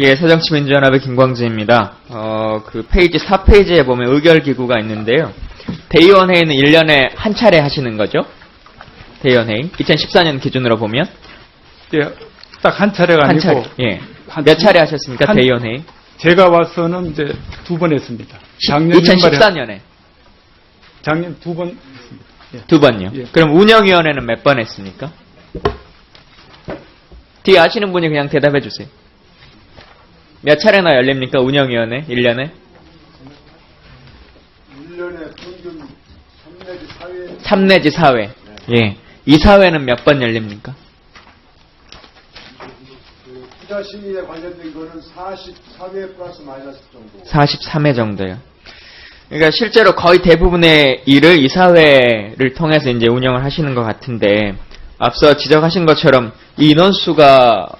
예, 새정치민주연합의 김광진입니다. 그 페이지 4페이지에 보면 의결기구가 있는데요. 대의원회의는 1년에 한 차례 하시는 거죠? 대의원회의. 2014년 기준으로 보면? 예, 딱 한 차례가 한 아니고. 차례. 예. 몇 차례 하셨습니까? 대의원회의. 제가 와서는 이제 2번 했습니다. 작년 2014년에. 작년 2번 했습니다. 예. 2번요. 예. 그럼 운영위원회는 몇 번 했습니까? 뒤에 아시는 분이 그냥 대답해 주세요. 몇 차례나 열립니까? 운영위원회 1년에? 1년에 평균 3 내지 4회. 3 내지 4회. 예. 이사회는 몇 번 열립니까? 그 투자 심의에 관련된 거는 44회 플러스 마이너스 정도. 43회 정도요. 그러니까 실제로 거의 대부분의 일을 이사회를 통해서 이제 운영을 하시는 것 같은데, 앞서 지적하신 것처럼 이 인원수가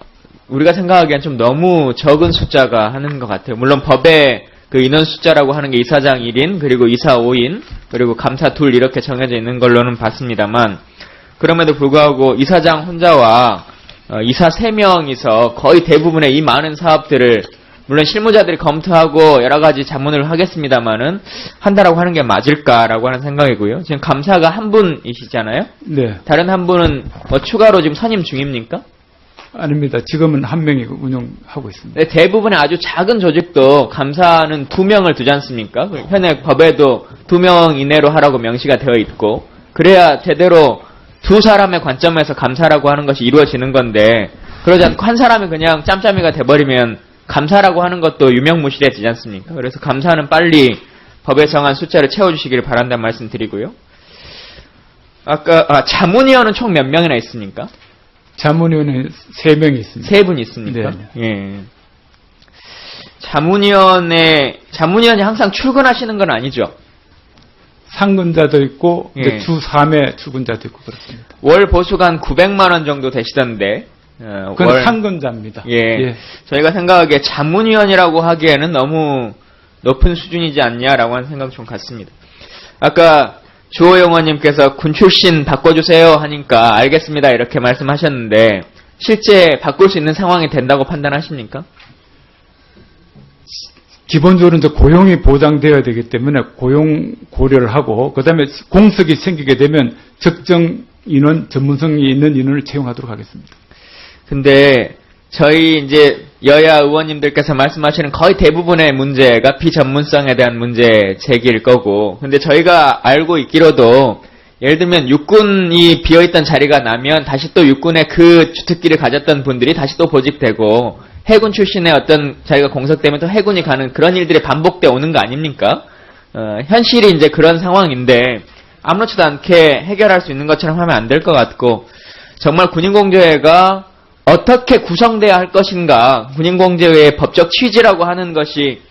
우리가 생각하기엔 좀 너무 적은 숫자가 하는 것 같아요. 물론 법에 그 인원 숫자라고 하는 게 이사장 1인, 그리고 이사 5인, 그리고 감사 2 이렇게 정해져 있는 걸로는 봤습니다만, 그럼에도 불구하고 이사장 혼자와 이사 3명이서 거의 대부분의 이 많은 사업들을 물론 실무자들이 검토하고 여러 가지 자문을 하겠습니다만은 한다라고 하는 게 맞을까라고 하는 생각이고요. 지금 감사가 한 분이시잖아요. 네. 다른 한 분은 뭐 추가로 지금 선임 중입니까? 아닙니다. 지금은 한 명이 운영하고 있습니다. 네, 대부분의 아주 작은 조직도 감사는 2명을 두지 않습니까? 현행 법에도 2명 이내로 하라고 명시가 되어 있고, 그래야 제대로 두 사람의 관점에서 감사라고 하는 것이 이루어지는 건데, 그러지 않고 한 사람이 그냥 짬짬이가 돼버리면 감사라고 하는 것도 유명무실해지지 않습니까? 그래서 감사는 빨리 법에 정한 숫자를 채워주시기를 바란다는 말씀 드리고요. 아까 자문위원은 총 몇 명이나 있습니까? 자문위원회 3명이 있습니다. 3분 있습니까? 네. 예. 자문위원이 항상 출근하시는 건 아니죠? 상근자도 있고, 예. 이제 주 3회 출근자도 있고 그렇습니다. 월 보수가 한 900만 원 정도 되시던데. 그건 상근자입니다. 예. 저희가 생각하기에 자문위원이라고 하기에는 너무 높은 수준이지 않냐라고 하는 생각 좀 같습니다. 아까 주호영 의원님께서 군 출신 바꿔주세요 하니까 알겠습니다 이렇게 말씀하셨는데 실제 바꿀 수 있는 상황이 된다고 판단하십니까? 기본적으로 이제 고용이 보장되어야 되기 때문에 고용 고려를 하고, 그 다음에 공석이 생기게 되면 적정 인원, 전문성이 있는 인원을 채용하도록 하겠습니다. 근데 저희 이제 여야 의원님들께서 말씀하시는 거의 대부분의 문제가 비전문성에 대한 문제 제기일 거고, 근데 저희가 알고 있기로도 예를 들면 육군이 비어있던 자리가 나면 다시 또 육군의 그 주특기를 가졌던 분들이 다시 또 보직되고, 해군 출신의 어떤 자기가 공석되면 또 해군이 가는 그런 일들이 반복돼 오는 거 아닙니까? 현실이 이제 그런 상황인데 아무렇지도 않게 해결할 수 있는 것처럼 하면 안 될 것 같고, 정말 군인공제회가 어떻게 구성돼야 할 것인가, 군인공제회의 법적 취지라고 하는 것이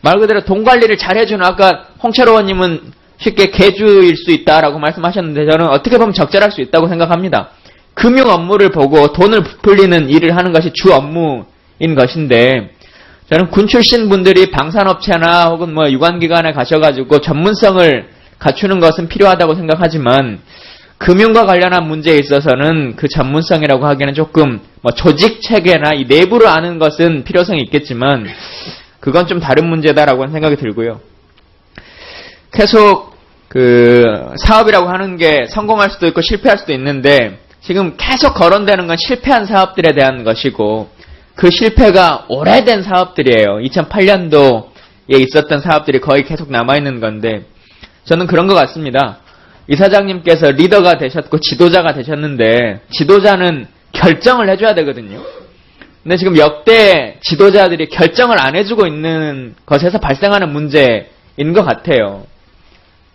말 그대로 돈 관리를 잘 해주는, 아까 홍철호 의원님은 쉽게 개주일 수 있다라고 말씀하셨는데 저는 어떻게 보면 적절할 수 있다고 생각합니다. 금융 업무를 보고 돈을 부풀리는 일을 하는 것이 주 업무인 것인데, 저는 군 출신 분들이 방산업체나 혹은 뭐 유관기관에 가셔가지고 전문성을 갖추는 것은 필요하다고 생각하지만, 금융과 관련한 문제에 있어서는 그 전문성이라고 하기에는 조금 뭐 조직 체계나 이 내부를 아는 것은 필요성이 있겠지만 그건 좀 다른 문제다라고 하는 생각이 들고요. 계속 그 사업이라고 하는 게 성공할 수도 있고 실패할 수도 있는데 지금 계속 거론되는 건 실패한 사업들에 대한 것이고, 그 실패가 오래된 사업들이에요. 2008년도에 있었던 사업들이 거의 계속 남아있는 건데, 저는 그런 것 같습니다. 이사장님께서 리더가 되셨고 지도자가 되셨는데 지도자는 결정을 해줘야 되거든요. 근데 지금 역대 지도자들이 결정을 안 해주고 있는 것에서 발생하는 문제인 것 같아요.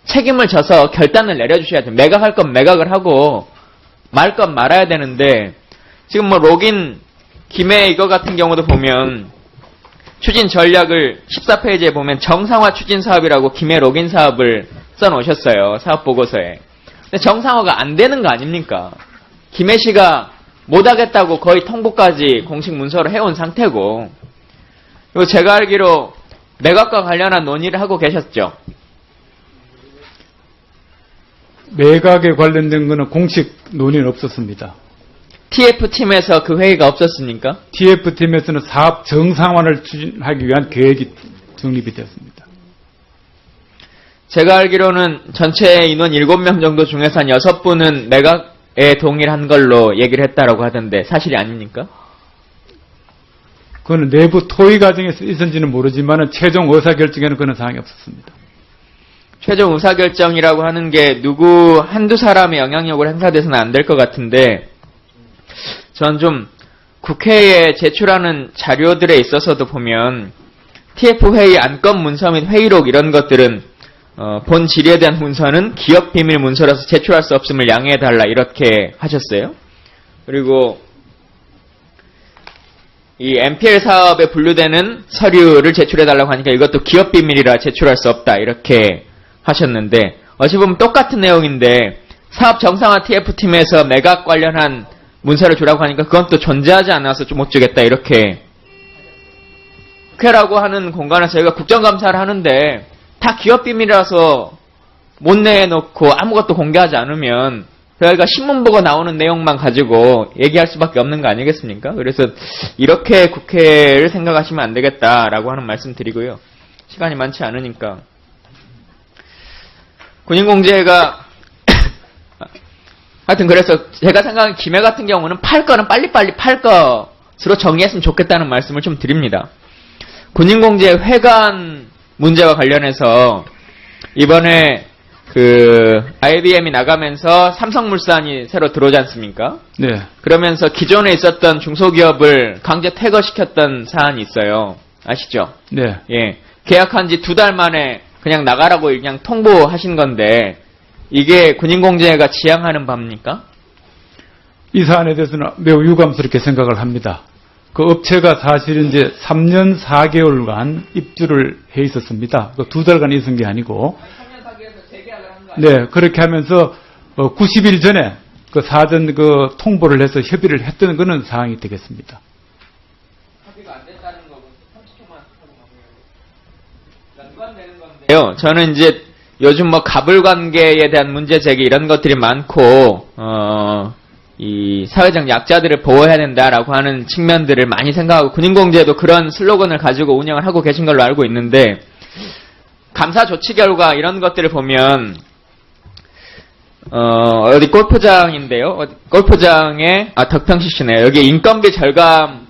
책임을 져서 결단을 내려주셔야죠. 매각할 건 매각을 하고 말 건 말아야 되는데, 지금 뭐 로긴 김해 이거 같은 경우도 보면 추진 전략을 14페이지에 보면 정상화 추진 사업이라고 김해 로긴 사업을 써놓으셨어요. 사업 보고서에. 근데 정상화가 안 되는 거 아닙니까? 김해시가 못하겠다고 거의 통보까지 공식 문서로 해온 상태고, 그리고 제가 알기로 매각과 관련한 논의를 하고 계셨죠? 매각에 관련된 거는 공식 논의는 없었습니다. TF팀에서 그 회의가 없었습니까? TF팀에서는 사업 정상화를 추진하기 위한 계획이 정립이 되었습니다. 제가 알기로는 전체 인원 7명 정도 중에서 한 6분은 내각에 동일한 걸로 얘기를 했다라고 하던데 사실이 아닙니까? 그거는 내부 토의 과정에서 있었는지는 모르지만 최종 의사결정에는 그런 사항이 없었습니다. 최종 의사결정이라고 하는 게 누구 한두 사람의 영향력으로 행사돼서는 안 될 것 같은데 전 좀 국회에 제출하는 자료들에 있어서도 보면 TF회의 안건 문서 및 회의록 이런 것들은 본 질의에 대한 문서는 기업 비밀 문서라서 제출할 수 없음을 양해해달라 이렇게 하셨어요. 그리고 이 MPL 사업에 분류되는 서류를 제출해달라고 하니까 이것도 기업 비밀이라 제출할 수 없다 이렇게 하셨는데 어찌 보면 똑같은 내용인데 사업 정상화 TF팀에서 매각 관련한 문서를 주라고 하니까 그건 또 존재하지 않아서 좀 못 주겠다 이렇게 국회라고 하는 공간에서 저희가 국정감사를 하는데 다 기업 비밀이라서 못 내놓고 아무것도 공개하지 않으면 저희가 신문 보고 나오는 내용만 가지고 얘기할 수밖에 없는 거 아니겠습니까? 그래서 이렇게 국회를 생각하시면 안 되겠다라고 하는 말씀 드리고요. 시간이 많지 않으니까. 군인공제가 하여튼 그래서 제가 생각하는 김해 같은 경우는 팔 거는 빨리빨리 팔 것으로 정리했으면 좋겠다는 말씀을 좀 드립니다. 군인공제 회관 문제와 관련해서 이번에 그 IBM이 나가면서 삼성물산이 새로 들어오지 않습니까? 네. 그러면서 기존에 있었던 중소기업을 강제 퇴거시켰던 사안이 있어요. 아시죠? 네. 예. 계약한 지 2달 만에 그냥 나가라고 그냥 통보하신 건데 이게 군인공제가 지향하는 바입니까? 이 사안에 대해서는 매우 유감스럽게 생각을 합니다. 그 업체가 사실 이제 3년 4개월간 입주를 해 있었습니다. 그 2달간 있은 게 아니고. 3년 4개월에서 재계약을 한 거 아니에요? 네, 그렇게 하면서 90일 전에 그 사전 그 통보를 해서 협의를 했던 그런 사항이 되겠습니다. 합의가 안 됐다는 거고 30초만 하고 연관되는 건데요. 저는 이제 요즘 뭐 가불관계에 대한 문제 제기 이런 것들이 많고 이 사회적 약자들을 보호해야 된다라고 하는 측면들을 많이 생각하고 군인공제도 그런 슬로건을 가지고 운영을 하고 계신 걸로 알고 있는데 감사 조치 결과 이런 것들을 보면 어디 골프장인데요. 골프장에 덕평CC네요. 여기 인건비 절감의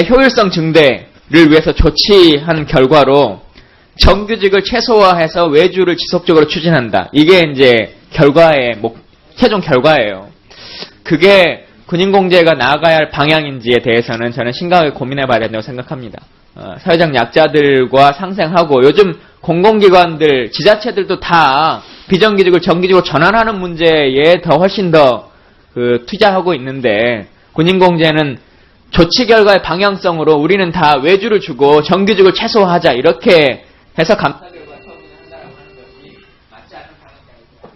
효율성 증대를 위해서 조치한 결과로 정규직을 최소화해서 외주를 지속적으로 추진한다. 이게 이제 결과의 최종 결과예요. 그게 군인공제가 나아가야 할 방향인지에 대해서는 저는 심각하게 고민해봐야 된다고 생각합니다. 사회적 약자들과 상생하고 요즘 공공기관들, 지자체들도 다 비정규직을 정규직으로 전환하는 문제에 더 훨씬 더 투자하고 있는데 군인공제는 조치 결과의 방향성으로 우리는 다 외주를 주고 정규직을 최소화하자 이렇게 해서 감사 결과 처분을 한다라고 하는 것이 맞지 않은 방향입니다.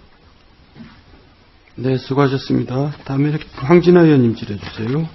네, 수고하셨습니다. 다음에 황진아 의원님 질의해 주세요.